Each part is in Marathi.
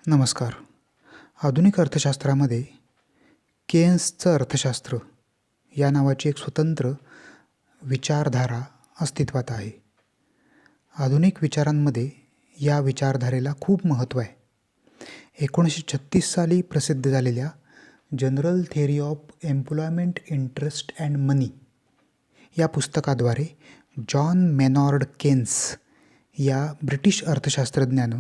नमस्कार. आधुनिक अर्थशास्त्रामध्ये केन्सचं अर्थशास्त्र या नावाची एक स्वतंत्र विचारधारा अस्तित्वात आहे. आधुनिक विचारांमध्ये या विचारधारेला खूप महत्त्व आहे. 1936 साली प्रसिद्ध झालेल्या general theory of employment, interest and money या पुस्तकाद्वारे जॉन मेनॉर्ड केन्स या ब्रिटिश अर्थशास्त्रज्ञानं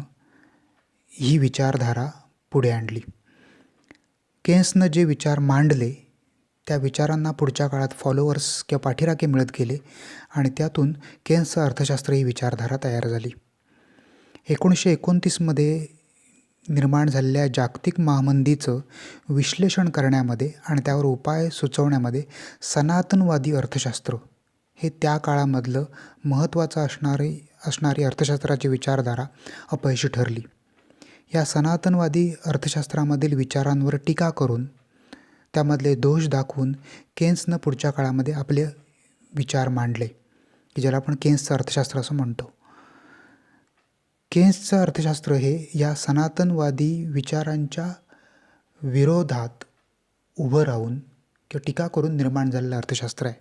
ही विचारधारा पुढे आणली. केन्सनं जे विचार मांडले त्या विचारांना पुढच्या काळात फॉलोअर्स किंवा पाठीराखे मिळत गेले आणि त्यातून केन्सचं अर्थशास्त्र ही विचारधारा तयार झाली. 1929मध्ये निर्माण झालेल्या जागतिक महामंदीचं विश्लेषण करण्यामध्ये आणि त्यावर उपाय सुचवण्यामध्ये सनातनवादी अर्थशास्त्र हे त्या काळामधलं महत्त्वाचं असणारी अर्थशास्त्राची विचारधारा अपयशी ठरली. या सनातनवादी अर्थशास्त्रामधील विचारांवर टीका करून त्यामधले दोष दाखवून केन्सनं पुढच्या काळामध्ये आपले विचार मांडले की ज्याला आपण केन्सचं अर्थशास्त्र असं म्हणतो. केन्सचं अर्थशास्त्र हे या सनातनवादी विचारांच्या विरोधात उभं राहून किंवा टीका करून निर्माण झालेलं अर्थशास्त्र आहे.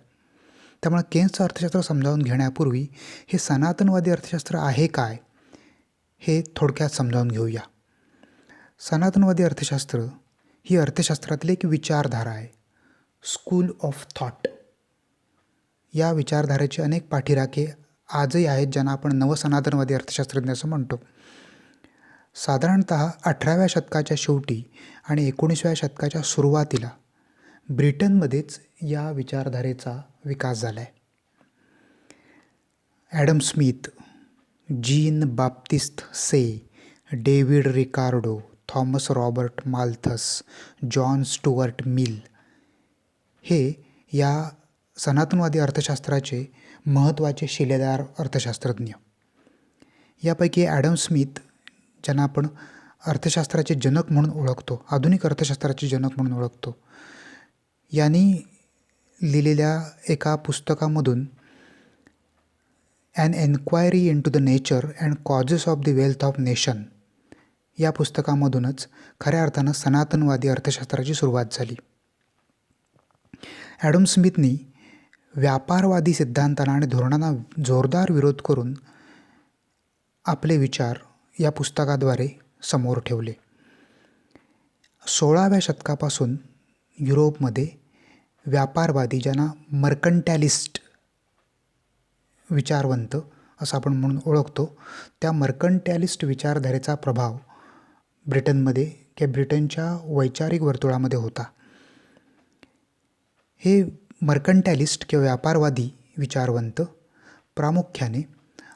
त्यामुळे केन्सचं अर्थशास्त्र समजावून घेण्यापूर्वी हे सनातनवादी अर्थशास्त्र आहे काय हे थोडक्यात समजावून घेऊया. सनातनवादी अर्थशास्त्र ही अर्थशास्त्रातील एक विचारधारा आहे, स्कूल ऑफ थॉट. या विचारधारेचे अनेक पाठीराखे आजही आहेत ज्यांना आपण नवसनातनवादी अर्थशास्त्रज्ञ असं म्हणतो. साधारणत 18व्या शतकाच्या शेवटी आणि 19व्या शतकाच्या सुरुवातीला ब्रिटनमध्येच या विचारधारेचा विकास झाला आहे. Adam Smith, Jean Baptiste Say, David Ricardo, Thomas Robert Malthus, John Stuart Mill हे या सनातनवादी अर्थशास्त्राचे महत्त्वाचे शिलेदार अर्थशास्त्रज्ञ. यापैकी ॲडम स्मिथ, ज्यांना आपण अर्थशास्त्राचे जनक म्हणून ओळखतो, आधुनिक अर्थशास्त्राचे जनक म्हणून ओळखतो, यांनी लिहिलेल्या एका पुस्तकामधून an enquiry into the nature and causes of the wealth of nation या पुस्तकामधूनच खऱ्या अर्थानं सनातनवादी अर्थशास्त्राची सुरुवात झाली. ॲडम स्मिथनी व्यापारवादी सिद्धांतांना आणि धोरणांना जोरदार विरोध करून आपले विचार या पुस्तकाद्वारे समोर ठेवले. 16व्या शतकापासून युरोपमध्ये व्यापारवादी, ज्यांना मर्कंटॅलिस्ट विचारवंत असं आपण म्हणून ओळखतो, त्या मर्कंटॅलिस्ट विचारधारेचा प्रभाव ब्रिटनमध्ये किंवा ब्रिटनच्या वैचारिक वर्तुळामध्ये होता. हे मर्कंटॅलिस्ट किंवा व्यापारवादी विचारवंत प्रामुख्याने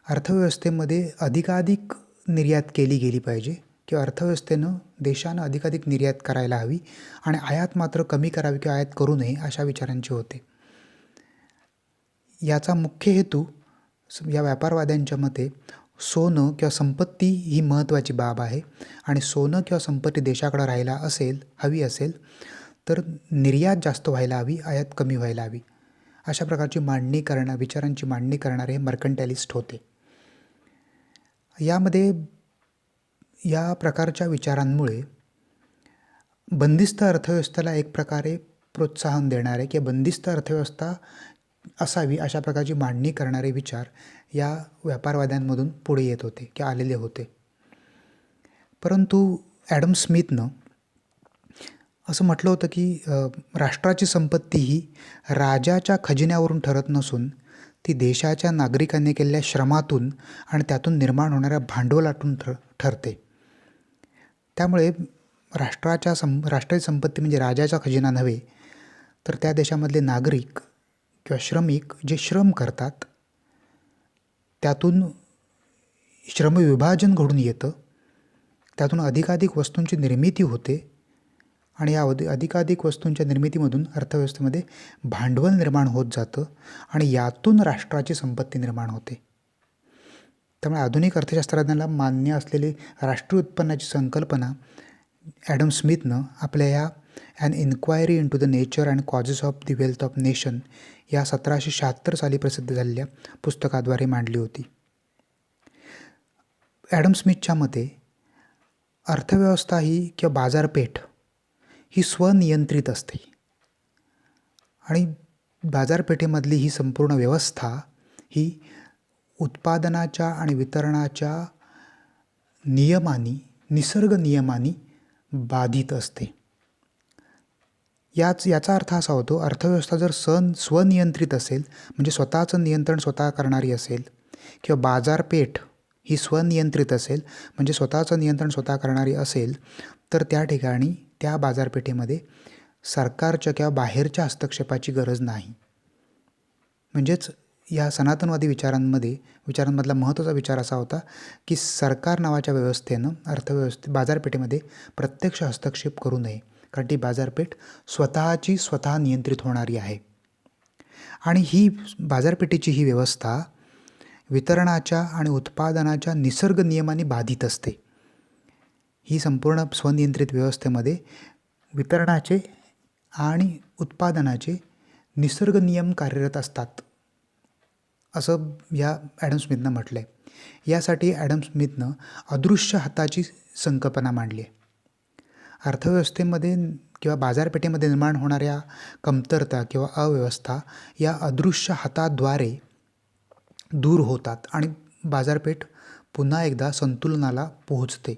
अर्थव्यवस्थेमध्ये अधिकाधिक निर्यात केली गेली पाहिजे किंवा अर्थव्यवस्थेनं देशानं अधिकाधिक निर्यात करायला हवी आणि आयात मात्र कमी करावी किंवा आयात करू नये अशा विचारांचे होते. याचा मुख्य हेतू या व्यापारवाद्यांच्या मते सोनं किंवा संपत्ती ही महत्त्वाची बाब आहे आणि सोनं किंवा संपत्ती देशाकडे हवी असेल तर निर्यात जास्त व्हायला हवी, आयात कमी व्हायला हवी, अशा प्रकारची विचारांची मांडणी करणारे हे मर्कंटॅलिस्ट होते. यामध्ये या प्रकारच्या विचारांमुळे बंदिस्त अर्थव्यवस्थेला एक प्रकारे प्रोत्साहन देणारे किंवा बंदिस्त अर्थव्यवस्था असावी अशा प्रकारची मांडणी करणारे विचार या व्यापारवाद्यांमधून पुढे येत होते किंवा आलेले होते. परंतु ॲडम स्मिथनं असं म्हटलं होतं की राष्ट्राची संपत्ती ही राजाच्या खजिन्यावरून ठरत नसून ती देशाच्या नागरिकांनी केलेल्या श्रमातून आणि त्यातून निर्माण होणाऱ्या भांडवलातून ठरते. त्यामुळे राष्ट्रीय संपत्ती म्हणजे राजाचा खजिना नव्हे, तर त्या देशामधले नागरिक किंवा श्रमिक जे श्रम करतात त्यातून श्रमविभाजन घडून येतं, त्यातून अधिकाधिक वस्तूंची निर्मिती होते आणि या अधिकाधिक वस्तूंच्या निर्मितीमधून अर्थव्यवस्थेमध्ये भांडवल निर्माण होत जातं आणि यातून राष्ट्राची संपत्ती निर्माण होते. त्यामुळे आधुनिक अर्थशास्त्रज्ञाला मान्य असलेली राष्ट्रीय उत्पन्नाची संकल्पना ॲडम स्मिथनं आपल्या ह्या an inquiry into the nature and causes of the wealth of nation या 1776 साली प्रसिद्ध झालेल्या पुस्तकाद्वारे मांडली होती. ॲडम स्मिथच्या मते अर्थव्यवस्था ही किंवा बाजारपेठ ही स्वनियंत्रित असते आणि बाजारपेठेमधली ही संपूर्ण व्यवस्था ही उत्पादनाच्या आणि वितरणाच्या निसर्ग नियमांनी बाधित असते. याचा अर्थ असा होतो, अर्थव्यवस्था जर स्वनियंत्रित असेल म्हणजे स्वतःचं नियंत्रण स्वतः करणारी असेल किंवा बाजारपेठ ही स्वनियंत्रित असेल म्हणजे स्वतःचं नियंत्रण स्वतः करणारी असेल, तर त्या ठिकाणी त्या बाजारपेठेमध्ये सरकारच्या किंवा बाहेरच्या हस्तक्षेपाची गरज नाही. म्हणजेच या सनातनवादी विचारांमधला महत्त्वाचा विचार असा होता की सरकार नावाच्या व्यवस्थेनं बाजारपेठेमध्ये प्रत्यक्ष हस्तक्षेप करू नये, कारण ती बाजारपेठ स्वतः नियंत्रित होणारी आहे. आणि ही बाजारपेठेची ही व्यवस्था वितरणाच्या आणि उत्पादनाच्या निसर्ग नियमांनी बाधित असते. ही संपूर्ण स्वनियंत्रित व्यवस्थेमध्ये वितरणाचे आणि उत्पादनाचे निसर्ग नियम कार्यरत असतात, असं या ॲडम स्मिथनं म्हटलं आहे. यासाठी ॲडम स्मिथनं अदृश्य हाताची संकल्पना मांडली आहे. अर्थव्यवस्थेमध्ये किंवा बाजारपेठेमध्ये निर्माण होणाऱ्या कमतरता किंवा अव्यवस्था या अदृश्य हाताद्वारे दूर होतात आणि बाजारपेठ पुन्हा एकदा संतुलनाला पोहोचते.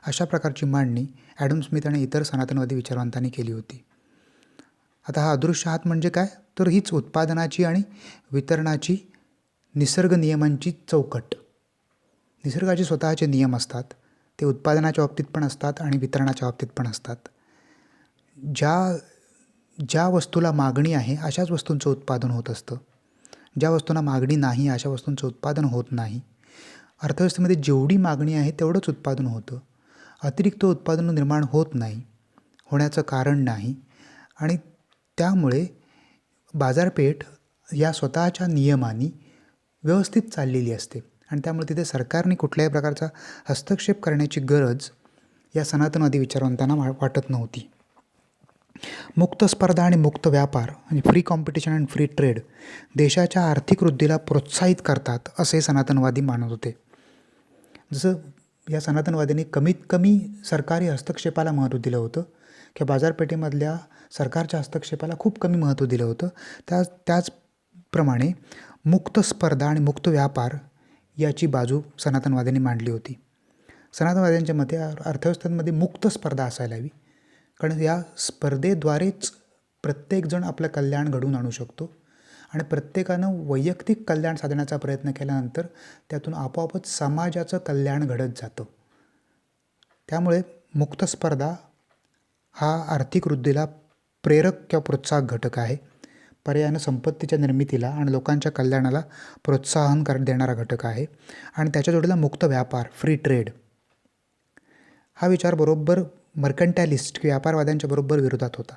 अशा प्रकारची मांडणी ॲडम स्मिथ आणि इतर सनातनवादी विचारवंतांनी केली होती. आता हा अदृश्य हात म्हणजे काय, तर हीच उत्पादनाची आणि वितरणाची निसर्ग नियमांची चौकट. निसर्गाचे स्वतःचे नियम असतात, ते उत्पादनाच्या बाबतीत पण असतात आणि वितरणाच्या बाबतीत पण असतात. ज्या वस्तूला मागणी आहे अशाच वस्तूंचं उत्पादन होत असतं, ज्या वस्तूंना मागणी नाही अशा वस्तूंचं उत्पादन होत नाही. अर्थव्यवस्थेमध्ये जेवढी मागणी आहे तेवढंच उत्पादन होतं, अतिरिक्त उत्पादन निर्माण होत नाही, होण्याचं कारण नाही. आणि त्यामुळे बाजारपेठ या स्वतःच्या नियमांनी व्यवस्थित चाललेली असते आणि त्यामुळे तिथे सरकारने कुठल्याही प्रकारचा हस्तक्षेप करण्याची गरज या सनातनवादी विचारवंतांना वाटत नव्हती. मुक्त स्पर्धा आणि मुक्त व्यापार म्हणजे free competition and free trade देशाच्या आर्थिक वृद्धीला प्रोत्साहित करतात असे सनातनवादी मानत होते. जसं या सनातनवाद्यांनी कमीत कमी सरकारी हस्तक्षेपाला महत्त्व दिलं होतं किंवा बाजारपेठेमधल्या सरकारच्या हस्तक्षेपाला खूप कमी महत्त्व दिलं होतं, त्याचप्रमाणे मुक्त स्पर्धा आणि मुक्त व्यापार याची बाजू सनातनवाद्यांनी मांडली होती. सनातनवाद्यांच्या मते अर्थव्यवस्थेमध्ये मुक्त स्पर्धा असायला हवी, कारण या स्पर्धेद्वारेच प्रत्येकजण आपलं कल्याण घडवून आणू शकतो आणि प्रत्येकानं वैयक्तिक कल्याण साधण्याचा प्रयत्न केल्यानंतर त्यातून आपोआपच समाजाचं कल्याण घडत जातं. त्यामुळे मुक्त स्पर्धा हा आर्थिक वृद्धीला प्रेरक किंवा प्रोत्साहक घटक आहे. पर्यायानं संपत्तीच्या निर्मितीला आणि लोकांच्या कल्याणाला प्रोत्साहन देणारा घटक आहे. आणि त्याच्या जोडीला मुक्त व्यापार फ्री ट्रेड हा विचार बरोबर मर्कंटालिस्ट किंवा व्यापारवाद्यांच्या बरोबर विरोधात होता.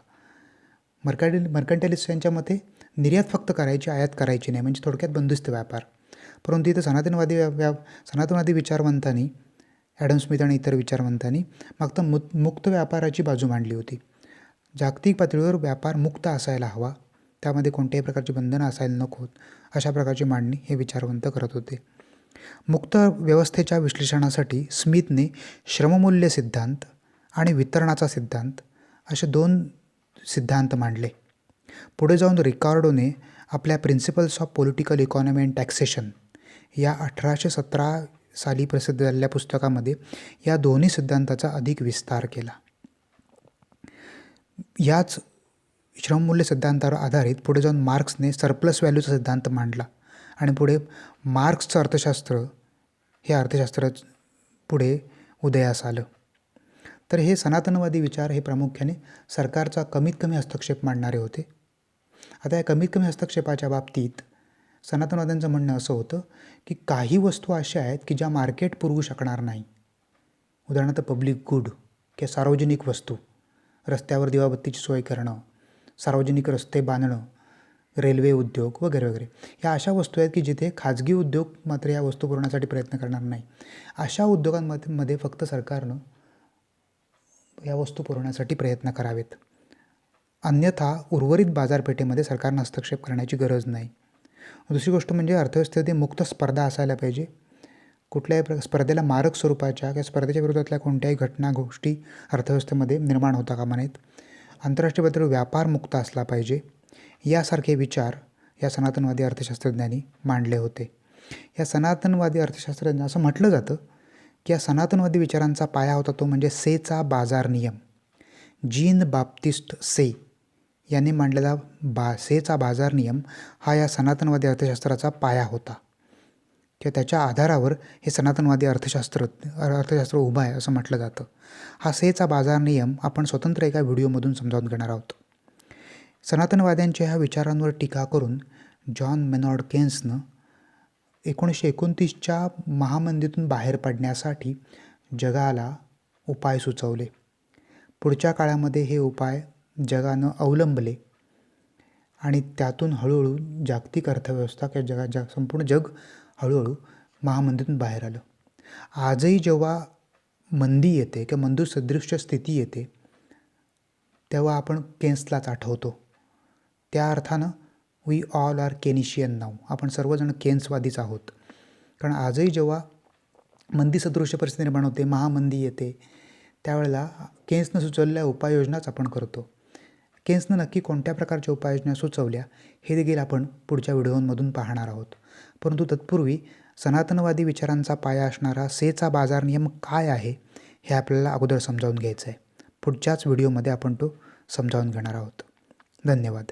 मर्कंटालिस्ट यांच्या मते निर्यात फक्त करायची, आयात करायची नाही, म्हणजे थोडक्यात बंदिस्त व्यापार. परंतु इथं सनातनवादी विचारवंतांनी, ॲडम स्मिथ आणि इतर विचारवंतांनी फक्त मुक्त व्यापाराची बाजू मांडली होती. जागतिक पातळीवर व्यापार मुक्त असायला हवा, त्यामध्ये कोणत्याही प्रकारची बंधनं असायला नकोत, अशा प्रकारची मांडणी हे विचारवंत करत होते. मुक्त व्यवस्थेच्या विश्लेषणासाठी स्मिथने श्रममूल्य सिद्धांत आणि वितरणाचा सिद्धांत असे 2 सिद्धांत मांडले. पुढे जाऊन रिकार्डोने आपल्या principles of political economy and taxation या 1817 साली प्रसिद्ध झालेल्या पुस्तकामध्ये या दोन्ही सिद्धांताचा अधिक विस्तार केला. याच श्रममूल्य सिद्धांतावर आधारित पुढे जाऊन मार्क्सने सरप्लस व्हॅल्यूचा सिद्धांत मांडला आणि पुढे मार्क्सचं अर्थशास्त्र हे अर्थशास्त्र पुढे उदयास आलं. तर हे सनातनवादी विचार हे प्रामुख्याने सरकारचा कमीत कमी हस्तक्षेप मांडणारे होते. आता या कमीत कमी हस्तक्षेपाच्या बाबतीत सनातनवाद्यांचं म्हणणं असं होतं की काही वस्तू अशा आहेत की ज्या मार्केट पुरवू शकणार नाही. उदाहरणार्थ पब्लिक गुड किंवा सार्वजनिक वस्तू, रस्त्यावर दिवाबत्तीची सोय करणं, सार्वजनिक रस्ते बांधणं, रेल्वे उद्योग वगैरे वगैरे, ह्या अशा वस्तू आहेत की जिथे खाजगी उद्योग मात्र या वस्तू पुरवण्यासाठी प्रयत्न करणार नाही. अशा उद्योगांमध्ये फक्त सरकारनं या वस्तू पुरवण्यासाठी प्रयत्न करावेत, अन्यथा उर्वरित बाजारपेठेमध्ये सरकारनं हस्तक्षेप करण्याची गरज नाही. दुसरी गोष्ट म्हणजे अर्थव्यवस्थेमध्ये मुक्त स्पर्धा असायला पाहिजे. स्पर्धेला मारक स्वरूपाच्या किंवा स्पर्धेच्या विरोधातल्या कोणत्याही घटना गोष्टी अर्थव्यवस्थेमध्ये निर्माण होता कामा नयेत. आंतरराष्ट्रीय पातळीवर व्यापार मुक्त असला पाहिजे, यासारखे विचार या सनातनवादी अर्थशास्त्रज्ञांनी मांडले होते. या सनातनवादी अर्थशास्त्रज्ञ असं म्हटलं जातं की या सनातनवादी विचारांचा पाया होता तो म्हणजे सेचा बाजार नियम. जीन बाप्टिस्ट से यांनी मांडलेला सेचा बाजार नियम हा या सनातनवादी अर्थशास्त्राचा पाया होता किंवा त्याच्या आधारावर हे सनातनवादी अर्थशास्त्र उभं आहे असं म्हटलं जातं. हा सेचा बाजार नियम आपण स्वतंत्र एका व्हिडिओमधून समजावून घेणार आहोत. सनातनवाद्यांच्या ह्या विचारांवर टीका करून जॉन मेनॉर्ड केन्सनं 1929च्या महामंदीतून बाहेर पडण्यासाठी जगाला उपाय सुचवले. पुढच्या काळामध्ये हे उपाय जगानं अवलंबले आणि त्यातून हळूहळू जागतिक अर्थव्यवस्था किंवा संपूर्ण जग हळूहळू महामंदीतून बाहेर आलं. आजही जेव्हा मंदी येते किंवा मंदसदृश स्थिती येते तेव्हा आपण केन्सलाच आठवतो. त्या अर्थानं वी ऑल आर केनिशियन नाव. आपण सर्वजण केन्सवादीच आहोत. कारण आजही जेव्हा मंदीसदृश परिस्थिती निर्माण होते, महामंदी येते, त्यावेळेला केन्सनं सुचवलेल्या उपाययोजनाच आपण करतो. केन्सनं नक्की कोणत्या प्रकारच्या उपाययोजना सुचवल्या हे देखील आपण पुढच्या व्हिडिओमधून पाहणार आहोत. परंतु तत्पूर्वी सनातनवादी विचारांचा पाया असणारा सेचा बाजार नियम काय आहे हे आपल्याला अगोदर समजावून घ्यायचं आहे. पुढच्याच व्हिडिओमध्ये आपण तो समजावून घेणार आहोत. धन्यवाद.